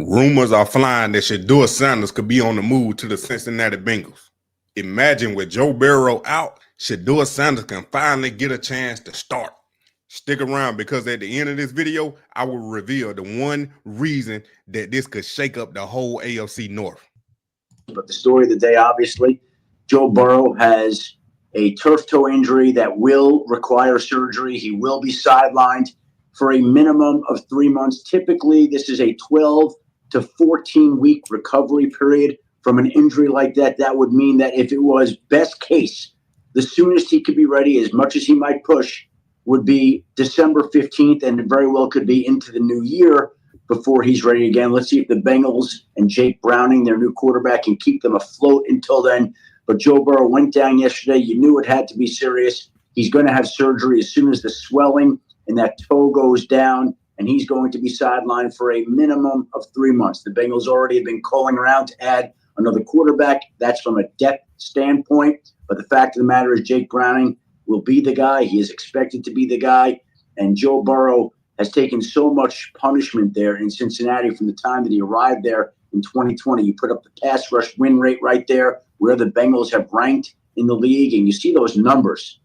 Rumors are flying that Shedeur Sanders could be on the move to the Cincinnati Bengals. Imagine with Joe Burrow out, Shedeur Sanders can finally get a chance to start. Stick around because at the end of this video, I will reveal the one reason that this could shake up the whole AFC North. But the story of the day, obviously, Joe Burrow has a turf toe injury that will require surgery. He will be sidelined for a minimum of 3 months. Typically, this is a 12 to 14-week recovery period from an injury like that. That would mean that if it was best case, the soonest he could be ready, as much as he might push, would be December 15th, and it very well could be into the new year before he's ready again. Let's see if the Bengals and Jake Browning, their new quarterback, can keep them afloat until then. But Joe Burrow went down yesterday. You knew it had to be serious. He's going to have surgery as soon as the swelling in that toe goes down, and he's going to be sidelined for a minimum of 3 months. The Bengals already have been calling around to add another quarterback. That's from a depth standpoint. But the fact of the matter is Jake Browning will be the guy. He is expected to be the guy. And Joe Burrow has taken so much punishment there in Cincinnati from the time that he arrived there in 2020. You put up the pass rush win rate right there, where the Bengals have ranked in the league, and you see those numbers.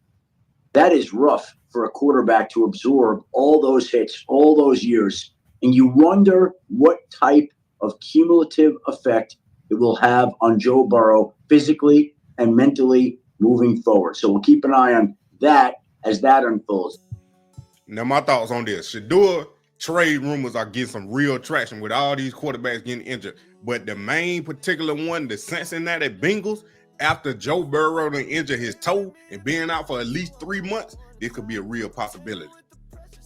That is rough for a quarterback to absorb all those hits, all those years. And you wonder what type of cumulative effect it will have on Joe Burrow physically and mentally moving forward. So we'll keep an eye on that as that unfolds. Now, my thoughts on this. Shedeur trade rumors are getting some real traction with all these quarterbacks getting injured. But the main particular one, the Cincinnati Bengals, after Joe Burrow done injured his toe and being out for at least 3 months, this could be a real possibility.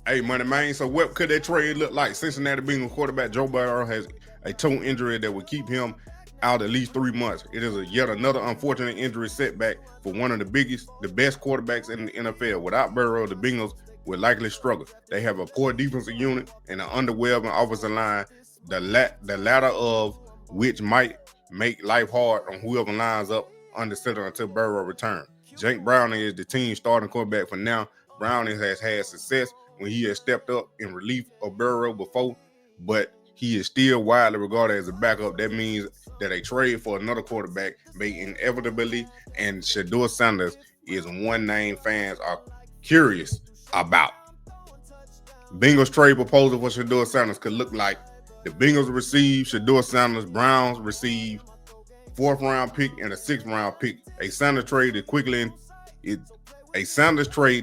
Hey, Moneymane, so what could that trade look like? Cincinnati Bengals quarterback Joe Burrow has a toe injury that would keep him out at least 3 months. It is yet another unfortunate injury setback for one of the best quarterbacks in the NFL. Without Burrow, the Bengals would likely struggle. They have a poor defensive unit and an underwhelming offensive line, the latter of which might make life hard on whoever lines up under center until Burrow returns. Jake Browning is the team's starting quarterback for now. Browning has had success when he has stepped up in relief of Burrow before, but he is still widely regarded as a backup. That means that a trade for another quarterback may inevitably, and Shedeur Sanders is one name fans are curious about. Bengals trade proposal for Shedeur Sanders could look like the Bengals receive Shedeur Sanders, Browns receive 4th round pick and a 6th round pick. A Sanders trade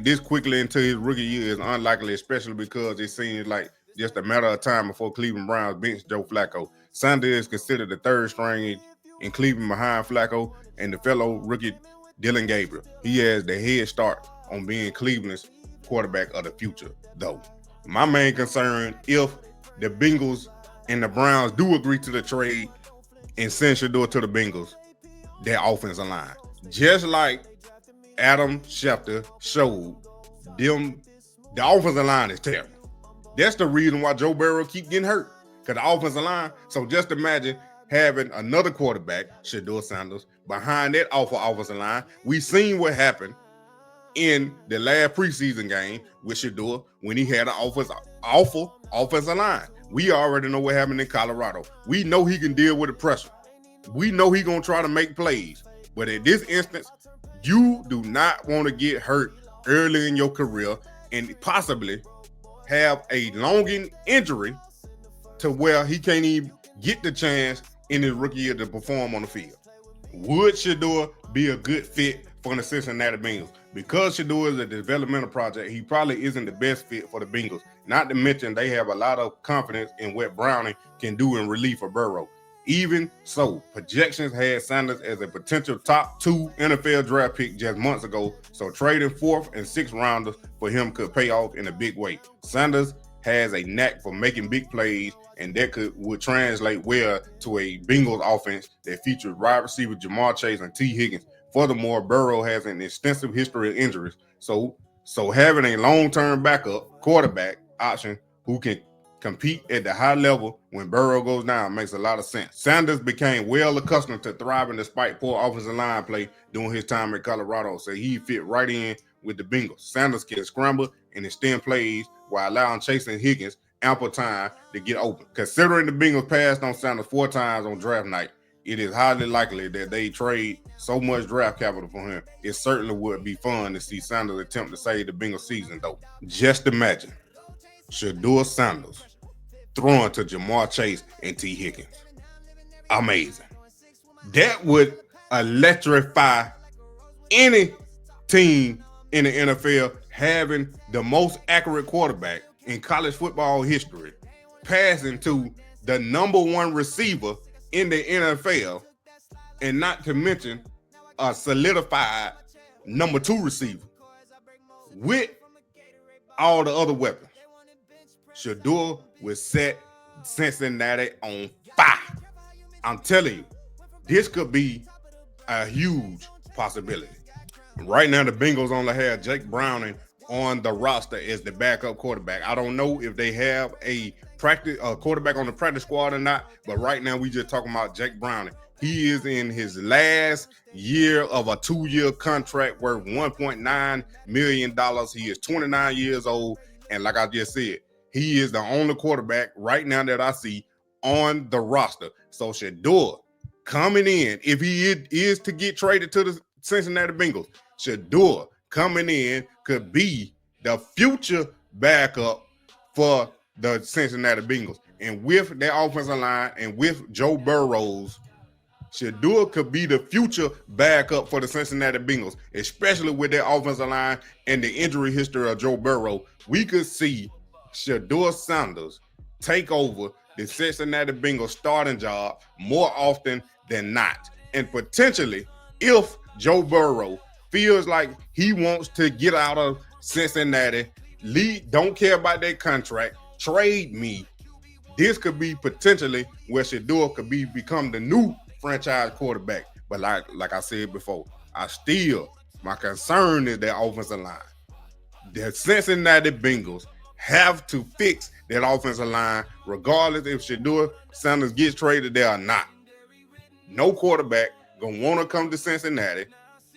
this quickly into his rookie year is unlikely, especially because it seems like just a matter of time before Cleveland Browns bench Joe Flacco. Sanders is considered the 3rd string in Cleveland behind Flacco and the fellow rookie Dylan Gabriel. He has the head start on being Cleveland's quarterback of the future, though. My main concern, if the Bengals and the Browns do agree to the trade and send Shedeur to the Bengals, their offensive line, just like Adam Schefter showed them, the offensive line is terrible. That's the reason why Joe Burrow keep getting hurt, because the offensive line. So just imagine having another quarterback, Shedeur Sanders, behind that awful offensive line. We seen what happened in the last preseason game with Shedeur when he had an awful offensive line. We already know what happened in Colorado. We know he can deal with the pressure. We know he's going to try to make plays. But at this instance, you do not want to get hurt early in your career and possibly have a longing injury to where he can't even get the chance in his rookie year to perform on the field. Would Shedeur be a good fit for the Cincinnati Bengals? Because Shedeur is a developmental project, he probably isn't the best fit for the Bengals. Not to mention they have a lot of confidence in what Browning can do in relief of Burrow. Even so, projections had Sanders as a potential top 2 NFL draft pick just months ago, so trading 4th and 6th rounders for him could pay off in a big way. Sanders has a knack for making big plays, and that would translate well to a Bengals offense that features wide receiver Jamar Chase and T. Higgins. Furthermore, Burrow has an extensive history of injuries, so having a long-term backup quarterback option who can compete at the high level when Burrow goes down makes a lot of sense. Sanders became well accustomed to thriving despite poor offensive line play during his time at Colorado, so he fit right in with the Bengals. Sanders can scramble and extend plays while allowing Chase and Higgins ample time to get open. Considering the Bengals passed on Sanders 4 times on draft night, it is highly likely that they trade so much draft capital for him. It certainly would be fun to see Sanders attempt to save the Bengals season, though. Just imagine Shedeur Sanders throwing to Jamar Chase and T. Higgins. Amazing. That would electrify any team in the NFL, having the most accurate quarterback in college football history passing to the number 1 receiver in the NFL, and not to mention a solidified number 2 receiver with all the other weapons. Shedeur will set Cincinnati on fire. I'm telling you, this could be a huge possibility. Right now, the Bengals only have Jake Browning on the roster as the backup quarterback. I don't know if they have a quarterback on the practice squad or not, but right now we just talking about Jake Browning. He is in his last year of a 2-year contract worth $1.9 million. He is 29 years old, and like I just said, he is the only quarterback right now that I see on the roster. So Shedeur coming in, if he is to get traded to the Cincinnati Bengals, Shedeur coming in could be the future backup for the Cincinnati Bengals. And with their offensive line and with Joe Burrows, Shedeur could be the future backup for the Cincinnati Bengals, especially with their offensive line and the injury history of Joe Burrow. We could see Shedeur Sanders take over the Cincinnati Bengals starting job more often than not. And potentially, if Joe Burrow feels like he wants to get out of Cincinnati, don't care about their contract, trade me, this could be potentially where Shedeur could become the new franchise quarterback. But like I said before, my concern is their offensive line. The Cincinnati Bengals have to fix that offensive line, regardless if Shedeur Sanders gets traded there or not. No quarterback gonna want to come to Cincinnati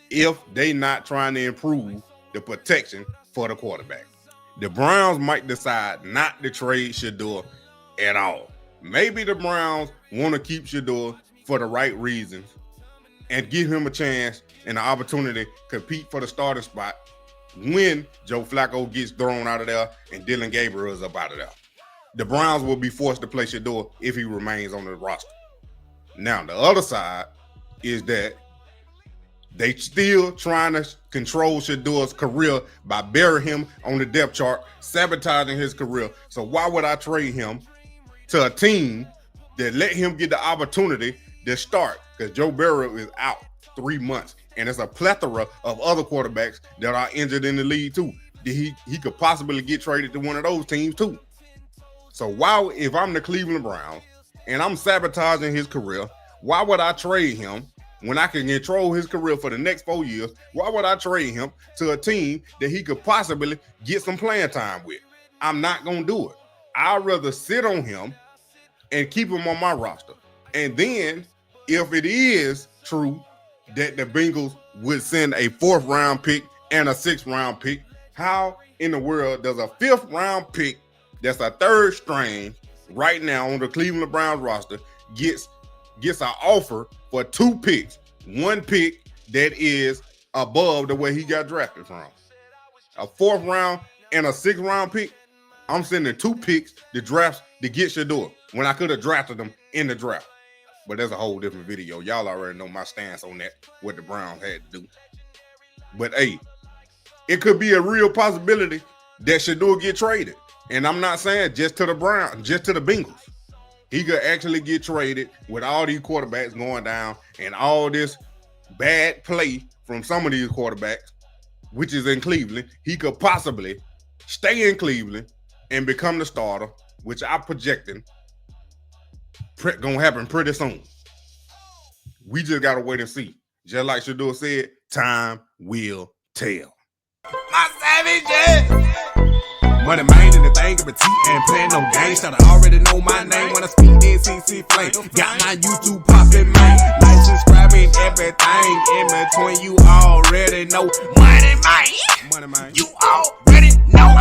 if they not trying to improve the protection for the quarterback. The Browns might decide not to trade Shedeur at all. Maybe the Browns want to keep Shedeur for the right reasons and give him a chance and an opportunity to compete for the starting spot when Joe Flacco gets thrown out of there and Dylan Gabriel is up out of there. The Browns will be forced to play Shedeur if he remains on the roster. Now, the other side is that they still trying to control Shedeur's career by burying him on the depth chart, sabotaging his career. So why would I trade him to a team that let him get the opportunity to start? Because Joe Burrow is out 3 months, and there's a plethora of other quarterbacks that are injured in the league too. He could possibly get traded to one of those teams too. So if I'm the Cleveland Browns and I'm sabotaging his career, why would I trade him when I can control his career for the next 4 years? Why would I trade him to a team that he could possibly get some playing time with? I'm not going to do it. I'd rather sit on him and keep him on my roster. And then if it is true that the Bengals would send a 4th round pick and a 6th round pick, how in the world does a 5th round pick that's a 3rd string right now on the Cleveland Browns roster gets an offer for 2 picks, 1 pick that is above the way he got drafted from? A 4th round and a 6th round pick. I'm sending 2 picks to draft to get Shedeur when I could have drafted them in the draft. But that's a whole different video. Y'all already know my stance on that, what the Browns had to do. But hey, it could be a real possibility that Shedeur get traded. And I'm not saying just to the Browns, just to the Bengals. He could actually get traded with all these quarterbacks going down and all this bad play from some of these quarterbacks, which is in Cleveland. He could possibly stay in Cleveland and become the starter, which I'm projecting gonna happen pretty soon. We just gotta wait and see. Just like Shedeur said, time will tell. My savage, Moneymane in the thing of a T and playing no games. Should I already know my name when I speak NCC flame. Got my YouTube popping, man. Like, subscribing, everything in between. You already know. Moneymane. You already know.